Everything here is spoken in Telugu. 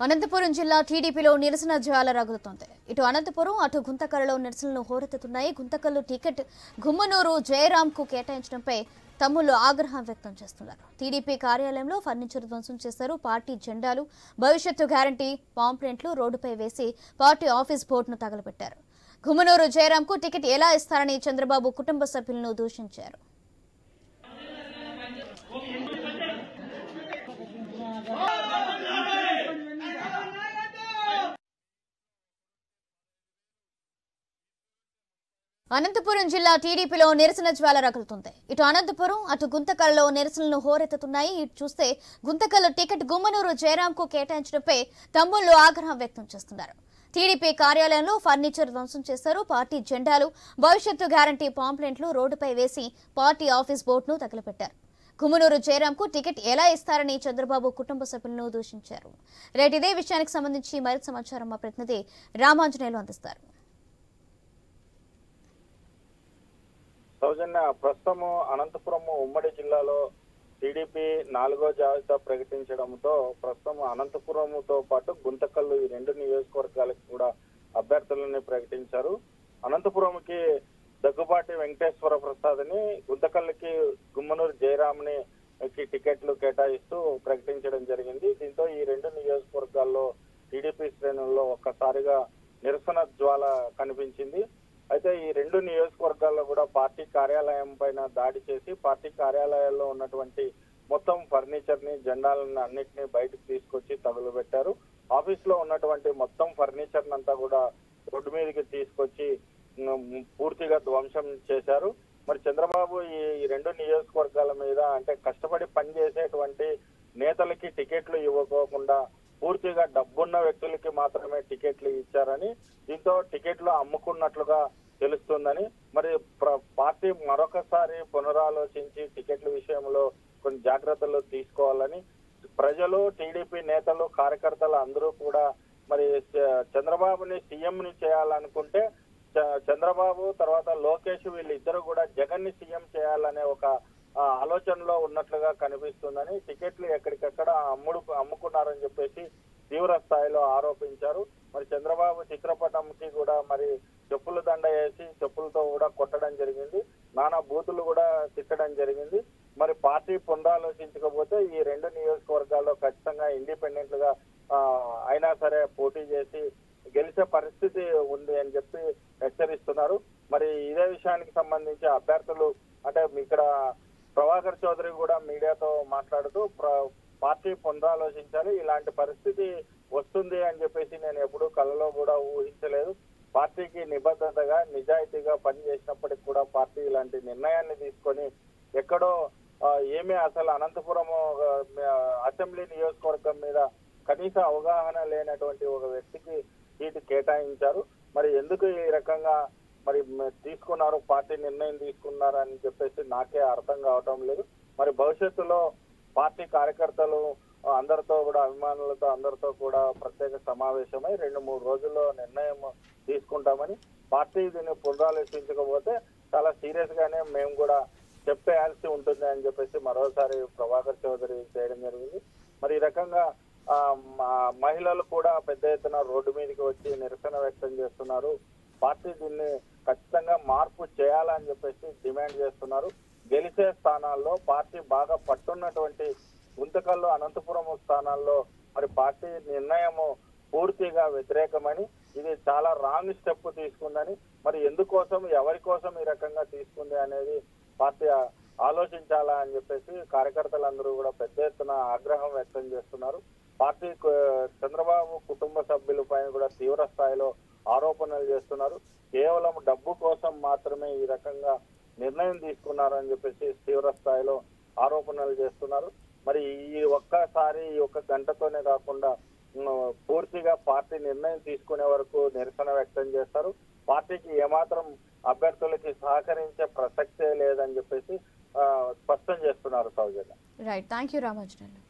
అనంతపురం జిల్లా టీడీపీలో నిరసన జ్వాల రగులుతోంది. ఇటు అనంతపురం అటు గుంతకల్లో నిరసనలు హోరెత్తుతున్నాయి. గుంతకల్లు టికెట్ గుమ్మనూరు జయరాంకు కేటాయించడంపై తమ్ముళ్లు ఆగ్రహం వ్యక్తం చేస్తున్నారు. టీడీపీ కార్యాలయంలో ఫర్నిచర్ ధ్వంసం చేశారు. పార్టీ జెండాలు, భవిష్యత్తు గ్యారంటీ పాంప్లెంట్లు రోడ్డుపై వేసి పార్టీ ఆఫీస్ బోర్డును తగలబెట్టారు. గుమ్మనూరు జయరాంకు టికెట్ ఎలా ఇస్తారని చంద్రబాబు కుటుంబ సభ్యులను దూషించారు. అనంతపురం జిల్లా టీడీపీలో నిరసన జ్వాల రగులుతుంది. ఇటు అనంతపురం అటు గుంతకల్లో నిరసనలు హోరెత్తుతున్నాయి. ఇటు చూస్తే గుంతకల్లో టికెట్ గుమ్మనూరు జయరాంకు కేటాయించడంపై తమ్ముళ్లు ఆగ్రహం వ్యక్తం చేస్తున్నారు. టీడీపీ కార్యాలయంలో ఫర్నిచర్ ధ్వంసం చేశారు. పార్టీ జెండాలు, భవిష్యత్తు గ్యారంటీ పాంప్లెంట్లు రోడ్డుపై వేసి పార్టీ ఆఫీస్ బోర్డును తగలబెట్టారు. గుమ్మనూరు జయరాంకు టికెట్ ఎలా ఇస్తారని చంద్రబాబు కుటుంబ సభ్యులను దూషించారు. రేటు ఇదే విషయానికి సంబంధించి మరింత సమాచారం మా ప్రతినిధి రామాంజనేయులు అందిస్తారు. సౌజన్య, ప్రస్తుతం అనంతపురం ఉమ్మడి జిల్లాలో టీడీపీ 4వ జాబితా ప్రకటించడంతో ప్రస్తుతం అనంతపురంతో పాటు గుంతకల్లు ఈ 2 నియోజకవర్గాలకు కూడా అభ్యర్థులని ప్రకటించారు. అనంతపురంకి దగ్గుబాటి వెంకటేశ్వర ప్రసాద్ ని, గుంతకల్లుకి గుమ్మనూరు జయరాంని టికెట్లు కేటాయిస్తూ ప్రకటించడం జరిగింది. దీంతో ఈ 2 నియోజకవర్గాల్లో టీడీపీ శ్రేణుల్లో ఒక్కసారిగా నిరసన జ్వాల కనిపించింది. అయితే ఈ 2 నియోజకవర్గాల్లో కూడా పార్టీ కార్యాలయం పైన దాడి చేసి పార్టీ కార్యాలయాల్లో ఉన్నటువంటి మొత్తం ఫర్నిచర్ ని, జెండాలను అన్నిటినీ బయటకు తీసుకొచ్చి తగులుబెట్టారు. ఆఫీస్ లో ఉన్నటువంటి మొత్తం ఫర్నిచర్ అంతా కూడా రోడ్డు మీదకి తీసుకొచ్చి పూర్తిగా ధ్వంసం చేశారు. మరి చంద్రబాబు ఈ 2 నియోజకవర్గాల మీద అంటే కష్టపడి పనిచేసేటువంటి నేతలకి టికెట్లు ఇవ్వకోకుండా పూర్తిగా డబ్బున్న వ్యక్తులకి మాత్రమే టికెట్లు ఇచ్చారని, దీంతో టికెట్లు అమ్ముకున్నట్లుగా తెలుస్తుందని, మరి పార్టీ మరొకసారి పునరాలోచించి టికెట్ల విషయంలో కొన్ని జాగ్రత్తలు తీసుకోవాలని ప్రజలు, టీడీపీ నేతలు, కార్యకర్తలు అందరూ కూడా మరి చంద్రబాబుని సీఎంని చేయాలనుకుంటే చంద్రబాబు తర్వాత లోకేష్ వీళ్ళిద్దరు కూడా జగన్ ని సీఎం చేయాలనే ఒక ఆలోచనలో ఉన్నట్లుగా కనిపిస్తుందని, టికెట్లు ఎక్కడికక్కడ అమ్ముకున్నారని చెప్పేసి తీవ్ర స్థాయిలో ఆరోపించారు. మరి చంద్రబాబు చిత్రపటంకి కూడా మరి చెప్పులు దండ వేసి చెప్పులతో కూడా కొట్టడం జరిగింది. నానా బూతులు కూడా తిట్టడం జరిగింది. మరి పార్టీ పునరాలోచించకపోతే ఈ 2 నియోజకవర్గాల్లో ఖచ్చితంగా ఇండిపెండెంట్ గా అయినా సరే పోటీ చేసి గెలిచే పరిస్థితి ఉంది అని చెప్పి హెచ్చరిస్తున్నారు. మరి ఇదే విషయానికి సంబంధించి అభ్యర్థులు అంటే ఇక్కడ ప్రభాకర్ చౌదరి కూడా మీడియాతో మాట్లాడుతూ పార్టీ పునరాలోచించాలి, ఇలాంటి పరిస్థితి వస్తుంది అని చెప్పేసి నేను ఎప్పుడూ కలలో కూడా ఊహించలేదు. పార్టీకి నిబద్ధతగా నిజాయితీగా పనిచేసినప్పటికి కూడా పార్టీ ఇలాంటి నిర్ణయాన్ని తీసుకొని ఎక్కడో ఏమీ అసలు అనంతపురం అసెంబ్లీ నియోజకవర్గం మీద కనీస అవగాహన లేనటువంటి ఒక వ్యక్తికి సీటు కేటాయించారు. మరి ఎందుకు ఈ రకంగా మరి తీసుకున్నారు, పార్టీ నిర్ణయం తీసుకున్నారు అని చెప్పేసి నాకే అర్థం కావటం లేదు. మరి భవిష్యత్తులో పార్టీ కార్యకర్తలు అందరితో కూడా, అభిమానులతో అందరితో కూడా ప్రత్యేక సమావేశమై 2-3 రోజుల్లో నిర్ణయం తీసుకుంటామని, పార్టీ దీన్ని పునరాలోచించకపోతే చాలా సీరియస్ గానే మేము కూడా చెప్పేయాల్సి ఉంటుంది అని చెప్పేసి మరోసారి ప్రభాకర్ చౌదరి చేయడం జరిగింది. మరి ఈ రకంగా మహిళలు కూడా పెద్ద ఎత్తున రోడ్డు మీదకి వచ్చి నిరసన వ్యక్తం చేస్తున్నారు. పార్టీ దీన్ని ఖచ్చితంగా మార్పు చేయాలని చెప్పేసి డిమాండ్ చేస్తున్నారు. గెలిచే స్థానాల్లో పార్టీ బాగా పట్టున్నటువంటి గుంతకల్లు, అనంతపురం స్థానాల్లో మరి పార్టీ నిర్ణయము పూర్తిగా వ్యతిరేకమని, ఇది చాలా రాంగ్ స్టెప్ తీసుకుందని, మరి ఎందుకోసం ఎవరి కోసం ఈ రకంగా తీసుకుంది అనేది పార్టీ ఆలోచించాలా అని చెప్పేసి కార్యకర్తలందరూ కూడా పెద్ద ఎత్తున ఆగ్రహం వ్యక్తం చేస్తున్నారు. పార్టీ చంద్రబాబు కుటుంబ సభ్యుల పైన కూడా తీవ్ర స్థాయిలో ఆరోపణలు చేస్తున్నారు. కేవలం డబ్బు కోసం మాత్రమే ఈ రకంగా నిర్ణయం తీసుకున్నారని చెప్పేసి తీవ్ర స్థాయిలో ఆరోపణలు చేస్తున్నారు. మరి ఈ ఒక్కసారి ఈ 1 గంటతోనే కాకుండా పూర్తిగా పార్టీ నిర్ణయం తీసుకునే వరకు నిరసన వ్యక్తం చేస్తారు. పార్టీకి ఏమాత్రం అభ్యర్థులకి సహకరించే ప్రసక్తే లేదని చెప్పేసి స్పష్టం చేస్తున్నారు. Soujanya. Right, thank you Ramanjaneyulu.